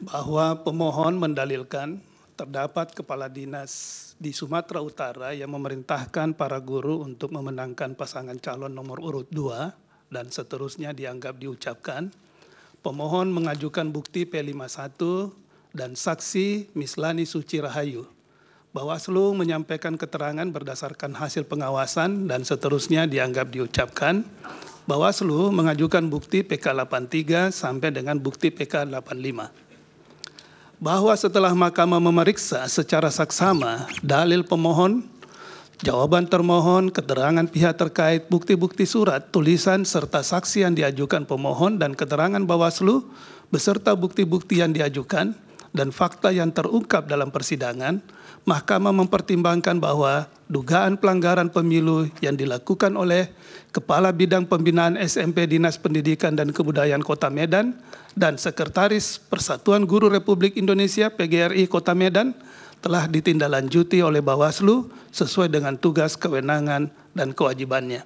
bahwa pemohon mendalilkan terdapat kepala dinas di Sumatera Utara yang memerintahkan para guru untuk memenangkan pasangan calon nomor urut 2 dan seterusnya dianggap diucapkan. Pemohon mengajukan bukti P51 dan saksi Mislani Suci Rahayu. Bawaslu menyampaikan keterangan berdasarkan hasil pengawasan dan seterusnya dianggap diucapkan. Bawaslu mengajukan bukti PK83 sampai dengan bukti PK85. Bahwa setelah Mahkamah memeriksa secara saksama dalil pemohon, jawaban termohon, keterangan pihak terkait, bukti-bukti surat, tulisan, serta saksi yang diajukan pemohon dan keterangan Bawaslu beserta bukti-bukti yang diajukan dan fakta yang terungkap dalam persidangan, Mahkamah mempertimbangkan bahwa dugaan pelanggaran pemilu yang dilakukan oleh Kepala Bidang Pembinaan SMP Dinas Pendidikan dan Kebudayaan Kota Medan dan Sekretaris Persatuan Guru Republik Indonesia PGRI Kota Medan telah ditindaklanjuti oleh Bawaslu sesuai dengan tugas, kewenangan, dan kewajibannya.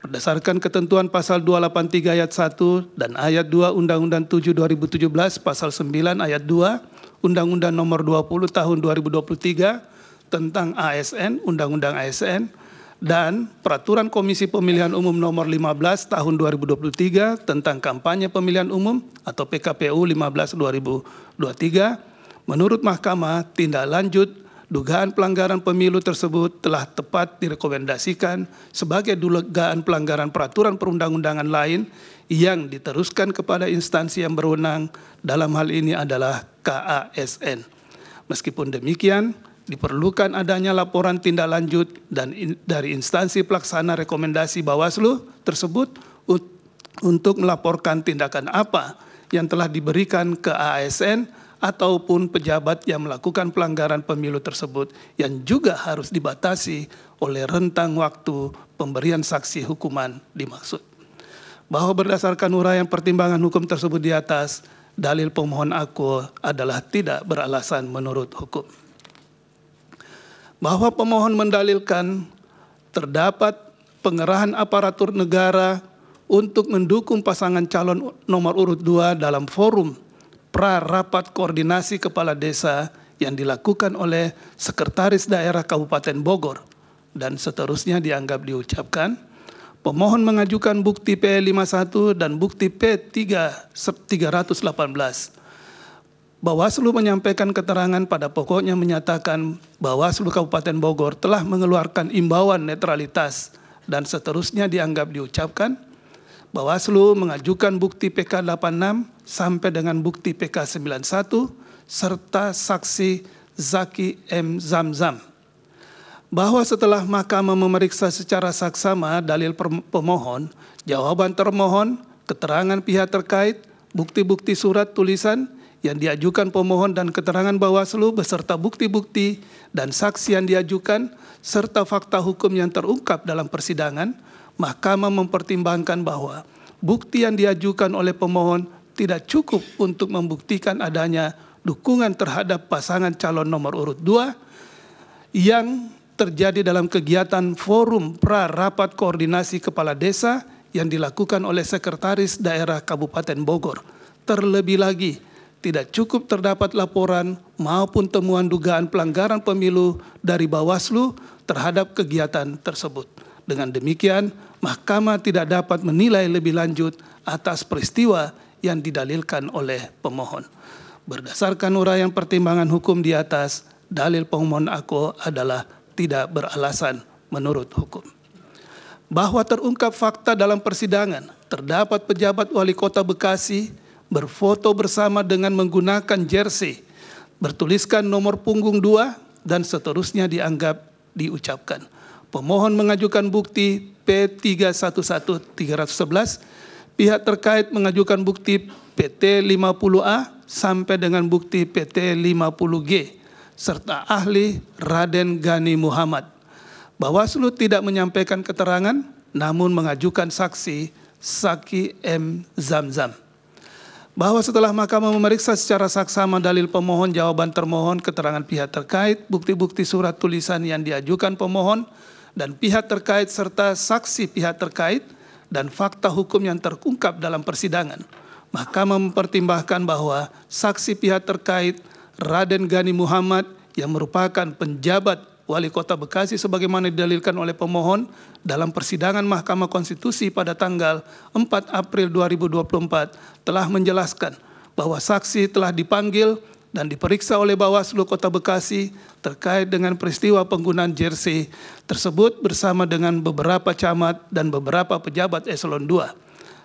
Berdasarkan ketentuan pasal 283 ayat 1 dan ayat 2 Undang-Undang 7 2017, pasal 9 ayat 2 Undang-Undang Nomor 20 Tahun 2023 tentang ASN, Undang-Undang ASN, dan Peraturan Komisi Pemilihan Umum Nomor 15 Tahun 2023 tentang Kampanye Pemilihan Umum atau PKPU 15/2023, menurut Mahkamah, tindak lanjut dugaan pelanggaran pemilu tersebut telah tepat direkomendasikan sebagai dugaan pelanggaran peraturan perundang-undangan lain yang diteruskan kepada instansi yang berwenang, dalam hal ini adalah KASN. Meskipun demikian, diperlukan adanya laporan tindak lanjut dan dari instansi pelaksana rekomendasi Bawaslu tersebut untuk melaporkan tindakan apa yang telah diberikan ke ASN ataupun pejabat yang melakukan pelanggaran pemilu tersebut, yang juga harus dibatasi oleh rentang waktu pemberian saksi hukuman dimaksud. Bahwa berdasarkan uraian pertimbangan hukum tersebut di atas, dalil pemohon aku adalah tidak beralasan menurut hukum. Bahwa pemohon mendalilkan terdapat pengerahan aparatur negara untuk mendukung pasangan calon nomor urut 2 dalam forum pra-rapat koordinasi kepala desa yang dilakukan oleh Sekretaris Daerah Kabupaten Bogor dan seterusnya dianggap diucapkan. Pemohon mengajukan bukti P51 dan bukti P318. Bawaslu menyampaikan keterangan pada pokoknya menyatakan Bawaslu Kabupaten Bogor telah mengeluarkan imbauan netralitas dan seterusnya dianggap diucapkan. Bawaslu mengajukan bukti PK86 sampai dengan bukti PK91 serta saksi Zaki M. Zamzam. Bahwa setelah Mahkamah memeriksa secara saksama dalil pemohon, jawaban termohon, keterangan pihak terkait, bukti-bukti surat tulisan yang diajukan pemohon dan keterangan Bawaslu beserta bukti-bukti dan saksi yang diajukan serta fakta hukum yang terungkap dalam persidangan, Mahkamah mempertimbangkan bahwa bukti yang diajukan oleh pemohon tidak cukup untuk membuktikan adanya dukungan terhadap pasangan calon nomor urut 2 yang terjadi dalam kegiatan forum pra-rapat koordinasi kepala desa yang dilakukan oleh Sekretaris Daerah Kabupaten Bogor. Terlebih lagi, tidak cukup terdapat laporan maupun temuan dugaan pelanggaran pemilu dari Bawaslu terhadap kegiatan tersebut. Dengan demikian, Mahkamah tidak dapat menilai lebih lanjut atas peristiwa yang didalilkan oleh pemohon. Berdasarkan uraian pertimbangan hukum di atas, dalil pemohon aku adalah tidak beralasan menurut hukum. Bahwa terungkap fakta dalam persidangan, terdapat pejabat wali kota Bekasi berfoto bersama dengan menggunakan jersey, bertuliskan nomor punggung 2 dan seterusnya dianggap diucapkan. Pemohon mengajukan bukti P311-311, pihak terkait mengajukan bukti PT 50A sampai dengan bukti PT 50G, serta ahli Raden Gani Muhammad. Bawaslu tidak menyampaikan keterangan, namun mengajukan saksi Zaki M. Zamzam. Bahwa setelah Mahkamah memeriksa secara saksama dalil pemohon, jawaban termohon, keterangan pihak terkait, bukti-bukti surat tulisan yang diajukan pemohon dan pihak terkait serta saksi pihak terkait dan fakta hukum yang terungkap dalam persidangan, Mahkamah mempertimbangkan bahwa saksi pihak terkait Raden Gani Muhammad yang merupakan penjabat Wali Kota Bekasi sebagaimana didalilkan oleh pemohon dalam persidangan Mahkamah Konstitusi pada tanggal 4 April 2024 telah menjelaskan bahwa saksi telah dipanggil dan diperiksa oleh Bawaslu Kota Bekasi terkait dengan peristiwa penggunaan jersey tersebut bersama dengan beberapa camat dan beberapa pejabat eselon 2.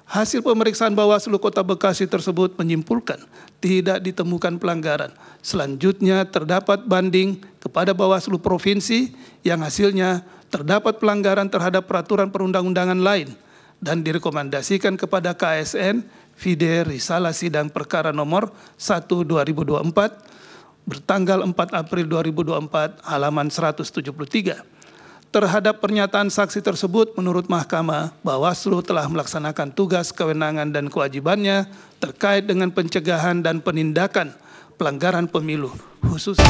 Hasil pemeriksaan Bawaslu Kota Bekasi tersebut menyimpulkan tidak ditemukan pelanggaran. Selanjutnya terdapat banding kepada Bawaslu Provinsi yang hasilnya terdapat pelanggaran terhadap peraturan perundang-undangan lain dan direkomendasikan kepada KSN Vide Risalah Sidang Perkara nomor 1/2024 bertanggal 4 April 2024 halaman 173. Terhadap pernyataan saksi tersebut, menurut Mahkamah, Bawaslu telah melaksanakan tugas, kewenangan, dan kewajibannya terkait dengan pencegahan dan penindakan pelanggaran pemilu, khususnya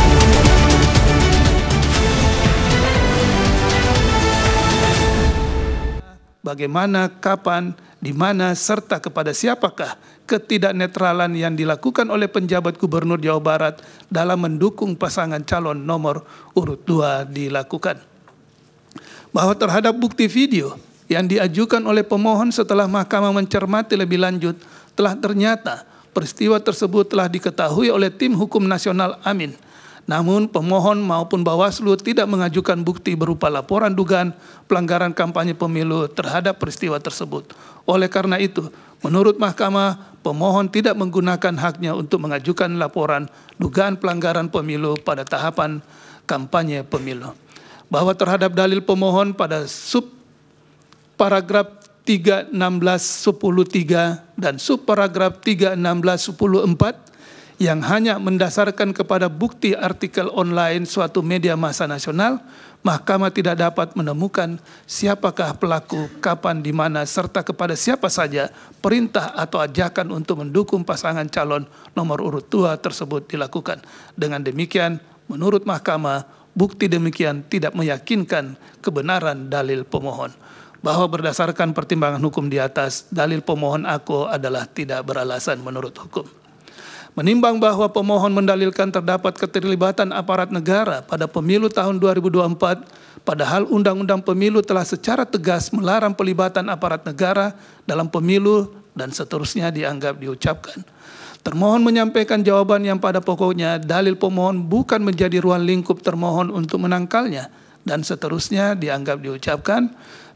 bagaimana, kapan, di mana, serta kepada siapakah ketidaknetralan yang dilakukan oleh penjabat Gubernur Jawa Barat dalam mendukung pasangan calon nomor urut 2 dilakukan. Bahwa terhadap bukti video yang diajukan oleh pemohon setelah mahkamah mencermati lebih lanjut, telah ternyata peristiwa tersebut telah diketahui oleh tim hukum nasional Amin. Namun pemohon maupun Bawaslu tidak mengajukan bukti berupa laporan dugaan pelanggaran kampanye pemilu terhadap peristiwa tersebut. Oleh karena itu, menurut mahkamah, pemohon tidak menggunakan haknya untuk mengajukan laporan dugaan pelanggaran pemilu pada tahapan kampanye pemilu. Bahwa terhadap dalil pemohon pada subparagraf 3.16.10.3 dan subparagraf 3.16.10.4 yang hanya mendasarkan kepada bukti artikel online suatu media massa nasional, mahkamah tidak dapat menemukan siapakah pelaku, kapan, di mana, serta kepada siapa saja perintah atau ajakan untuk mendukung pasangan calon nomor urut 2 tersebut dilakukan. Dengan demikian, menurut mahkamah, bukti demikian tidak meyakinkan kebenaran dalil pemohon. Bahwa berdasarkan pertimbangan hukum di atas, dalil pemohon aku adalah tidak beralasan menurut hukum. Menimbang bahwa pemohon mendalilkan terdapat keterlibatan aparat negara pada pemilu tahun 2024, padahal Undang-Undang Pemilu telah secara tegas melarang pelibatan aparat negara dalam pemilu dan seterusnya dianggap diucapkan. Termohon menyampaikan jawaban yang pada pokoknya dalil pemohon bukan menjadi ruang lingkup termohon untuk menangkalnya dan seterusnya dianggap diucapkan.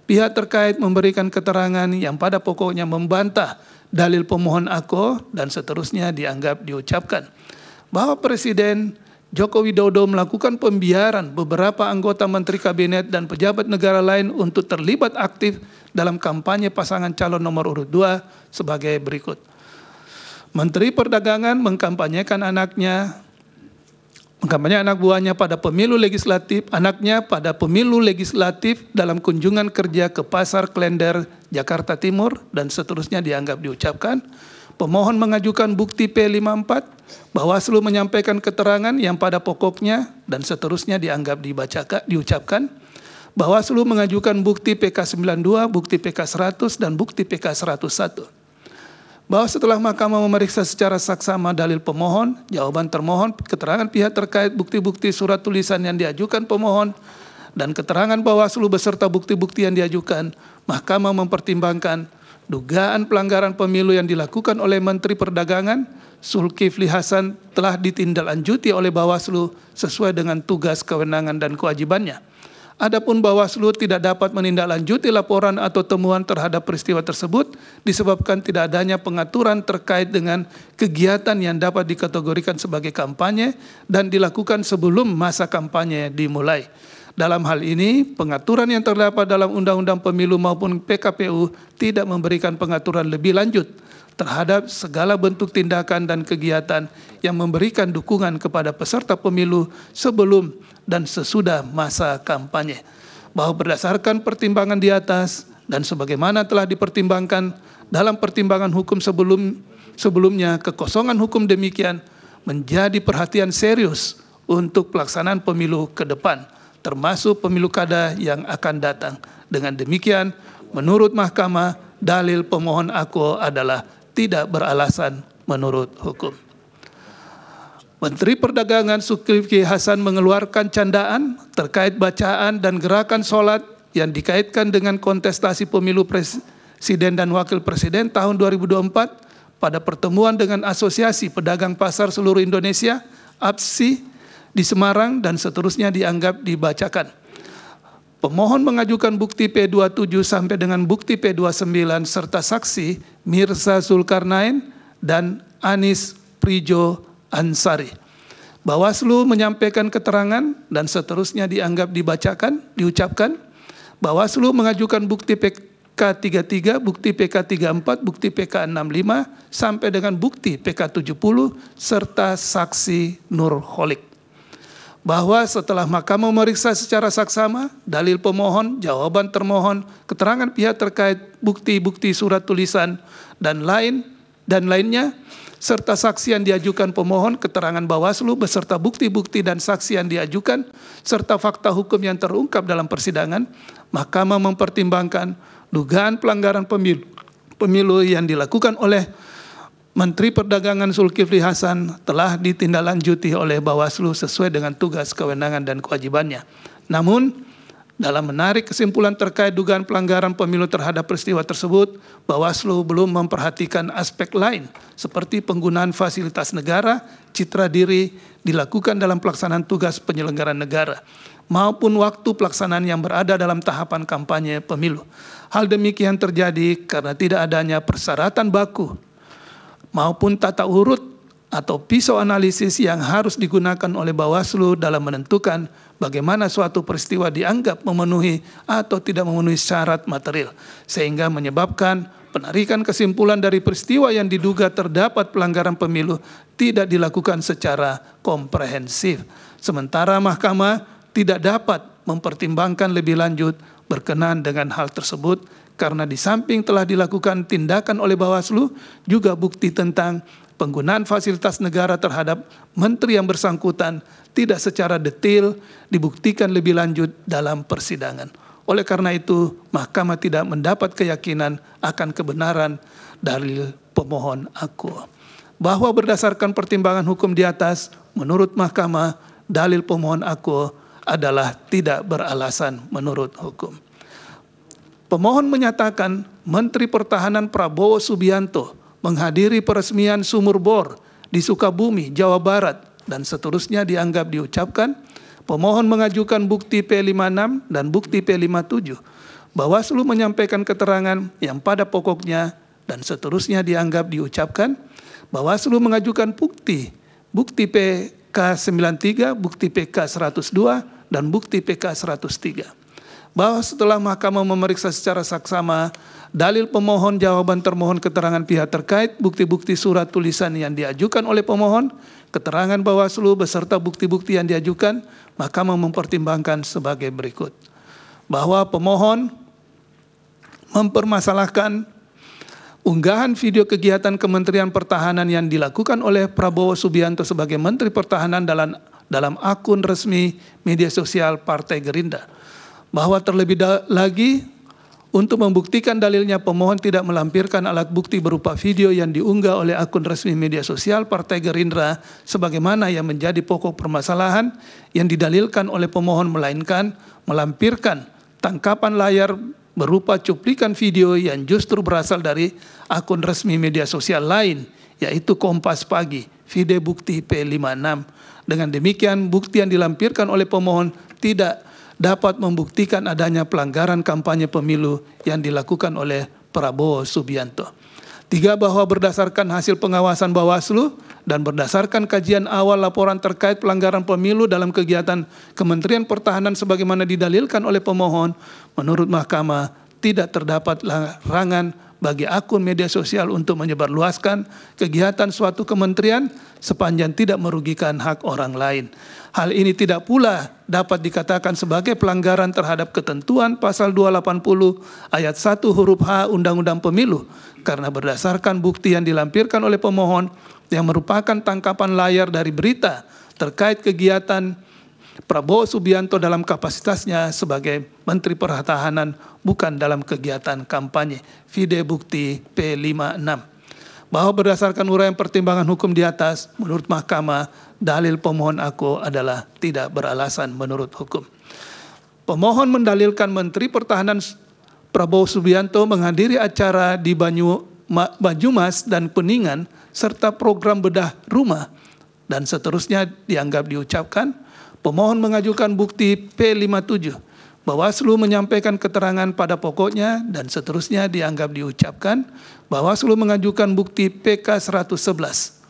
Pihak terkait memberikan keterangan yang pada pokoknya membantah dalil pemohon aku dan seterusnya dianggap diucapkan. Bahwa Presiden Joko Widodo melakukan pembiaran beberapa anggota Menteri Kabinet dan pejabat negara lain untuk terlibat aktif dalam kampanye pasangan calon nomor urut 2 sebagai berikut. Menteri Perdagangan mengkampanyekan anak buahnya pada pemilu legislatif, dalam kunjungan kerja ke Pasar Klender, Jakarta Timur, dan seterusnya dianggap diucapkan. Pemohon mengajukan bukti P54, Bawaslu menyampaikan keterangan yang pada pokoknya, dan seterusnya dianggap diucapkan. Bawaslu mengajukan bukti PK92, bukti PK100, dan bukti PK101. Bahwa setelah mahkamah memeriksa secara saksama dalil pemohon, jawaban termohon, keterangan pihak terkait bukti-bukti surat tulisan yang diajukan pemohon, dan keterangan Bawaslu beserta bukti-bukti yang diajukan, mahkamah mempertimbangkan dugaan pelanggaran pemilu yang dilakukan oleh Menteri Perdagangan, Zulkifli Hasan telah ditindaklanjuti oleh Bawaslu sesuai dengan tugas, kewenangan, dan kewajibannya. Adapun Bawaslu tidak dapat menindaklanjuti laporan atau temuan terhadap peristiwa tersebut disebabkan tidak adanya pengaturan terkait dengan kegiatan yang dapat dikategorikan sebagai kampanye dan dilakukan sebelum masa kampanye dimulai. Dalam hal ini, pengaturan yang terdapat dalam Undang-Undang Pemilu maupun PKPU tidak memberikan pengaturan lebih lanjut terhadap segala bentuk tindakan dan kegiatan yang memberikan dukungan kepada peserta pemilu sebelum dan sesudah masa kampanye. Bahwa berdasarkan pertimbangan di atas dan sebagaimana telah dipertimbangkan dalam pertimbangan hukum sebelumnya, kekosongan hukum demikian menjadi perhatian serius untuk pelaksanaan pemilu ke depan, termasuk pemilu kada yang akan datang. Dengan demikian, menurut mahkamah, dalil pemohon aku adalah tidak beralasan menurut hukum. Menteri Perdagangan Zulkifli Hasan mengeluarkan candaan terkait bacaan dan gerakan sholat yang dikaitkan dengan kontestasi pemilu presiden dan wakil presiden tahun 2024 pada pertemuan dengan Asosiasi Pedagang Pasar Seluruh Indonesia, APSI, di Semarang dan seterusnya dianggap dibacakan. Pemohon mengajukan bukti P27 sampai dengan bukti P29 serta saksi Mirza Zulkarnain dan Anis Prijo Ansari. Bawaslu menyampaikan keterangan dan seterusnya dianggap diucapkan. Bawaslu mengajukan bukti PK33, bukti PK34, bukti PK65 sampai dengan bukti PK70 serta saksi Nurholik. Bahwa setelah mahkamah memeriksa secara saksama dalil pemohon, jawaban termohon, keterangan pihak terkait bukti-bukti surat tulisan dan lainnya, serta saksi yang diajukan pemohon, keterangan Bawaslu beserta bukti-bukti dan saksi yang diajukan, serta fakta hukum yang terungkap dalam persidangan, mahkamah mempertimbangkan dugaan pelanggaran pemilu yang dilakukan oleh Menteri Perdagangan Zulkifli Hasan telah ditindaklanjuti oleh Bawaslu sesuai dengan tugas, kewenangan, dan kewajibannya. Namun, dalam menarik kesimpulan terkait dugaan pelanggaran pemilu terhadap peristiwa tersebut, Bawaslu belum memperhatikan aspek lain seperti penggunaan fasilitas negara, citra diri dilakukan dalam pelaksanaan tugas penyelenggaraan negara, maupun waktu pelaksanaan yang berada dalam tahapan kampanye pemilu. Hal demikian terjadi karena tidak adanya persyaratan baku maupun tata urut atau pisau analisis yang harus digunakan oleh Bawaslu dalam menentukan bagaimana suatu peristiwa dianggap memenuhi atau tidak memenuhi syarat material, sehingga menyebabkan penarikan kesimpulan dari peristiwa yang diduga terdapat pelanggaran pemilu tidak dilakukan secara komprehensif. Sementara mahkamah tidak dapat mempertimbangkan lebih lanjut berkenaan dengan hal tersebut, karena di samping telah dilakukan tindakan oleh Bawaslu, juga bukti tentang penggunaan fasilitas negara terhadap menteri yang bersangkutan tidak secara detail dibuktikan lebih lanjut dalam persidangan. Oleh karena itu, mahkamah tidak mendapat keyakinan akan kebenaran dalil pemohon akuo. Bahwa berdasarkan pertimbangan hukum di atas, menurut mahkamah, dalil pemohon akuo adalah tidak beralasan menurut hukum. Pemohon menyatakan Menteri Pertahanan Prabowo Subianto menghadiri peresmian sumur bor di Sukabumi, Jawa Barat, dan seterusnya dianggap diucapkan. Pemohon mengajukan bukti P56 dan bukti P57. Bawaslu menyampaikan keterangan yang pada pokoknya dan seterusnya dianggap diucapkan. Bawaslu mengajukan bukti PK93, bukti PK102, dan bukti PK103. Bahwa setelah mahkamah memeriksa secara saksama dalil pemohon, jawaban termohon, keterangan pihak terkait, bukti-bukti surat tulisan yang diajukan oleh pemohon, keterangan Bawaslu beserta bukti-bukti yang diajukan, mahkamah mempertimbangkan sebagai berikut. Bahwa pemohon mempermasalahkan unggahan video kegiatan Kementerian Pertahanan yang dilakukan oleh Prabowo Subianto sebagai Menteri Pertahanan dalam akun resmi media sosial Partai Gerindra. Bahwa terlebih lagi, untuk membuktikan dalilnya, pemohon tidak melampirkan alat bukti berupa video yang diunggah oleh akun resmi media sosial Partai Gerindra sebagaimana yang menjadi pokok permasalahan yang didalilkan oleh pemohon, melainkan melampirkan tangkapan layar berupa cuplikan video yang justru berasal dari akun resmi media sosial lain, yaitu Kompas Pagi, video bukti P56. Dengan demikian, bukti yang dilampirkan oleh pemohon tidak dapat membuktikan adanya pelanggaran kampanye pemilu yang dilakukan oleh Prabowo Subianto. 3, bahwa berdasarkan hasil pengawasan Bawaslu dan berdasarkan kajian awal laporan terkait pelanggaran pemilu dalam kegiatan Kementerian Pertahanan sebagaimana didalilkan oleh pemohon, menurut mahkamah tidak terdapat larangan bagi akun media sosial untuk menyebarluaskan kegiatan suatu kementerian sepanjang tidak merugikan hak orang lain. Hal ini tidak pula dapat dikatakan sebagai pelanggaran terhadap ketentuan pasal 280 ayat 1 huruf H Undang-Undang Pemilu, karena berdasarkan bukti yang dilampirkan oleh pemohon yang merupakan tangkapan layar dari berita terkait kegiatan Prabowo Subianto dalam kapasitasnya sebagai Menteri Pertahanan, bukan dalam kegiatan kampanye. Video bukti P56. bahwa berdasarkan uraian pertimbangan hukum di atas, menurut Mahkamah, dalil pemohon aku adalah tidak beralasan menurut hukum. Pemohon mendalilkan Menteri Pertahanan Prabowo Subianto menghadiri acara di Banyumas dan Peningan serta program bedah rumah dan seterusnya dianggap diucapkan. Pemohon mengajukan bukti P57. Bawaslu menyampaikan keterangan pada pokoknya dan seterusnya dianggap diucapkan. Bawaslu mengajukan bukti PK 111.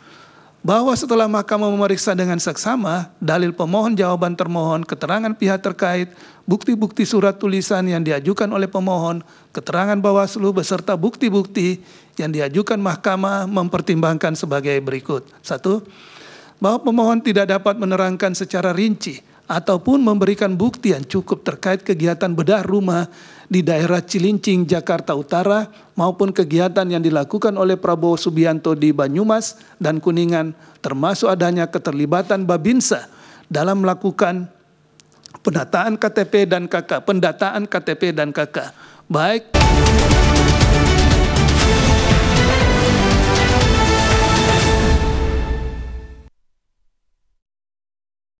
Bahwa setelah Mahkamah memeriksa dengan seksama dalil pemohon, jawaban termohon, keterangan pihak terkait, bukti-bukti surat tulisan yang diajukan oleh pemohon, keterangan Bawaslu beserta bukti-bukti yang diajukan Mahkamah mempertimbangkan sebagai berikut. 1. Bahwa pemohon tidak dapat menerangkan secara rinci ataupun memberikan bukti yang cukup terkait kegiatan bedah rumah di daerah Cilincing, Jakarta Utara maupun kegiatan yang dilakukan oleh Prabowo Subianto di Banyumas dan Kuningan, termasuk adanya keterlibatan Babinsa dalam melakukan pendataan KTP dan KK, baik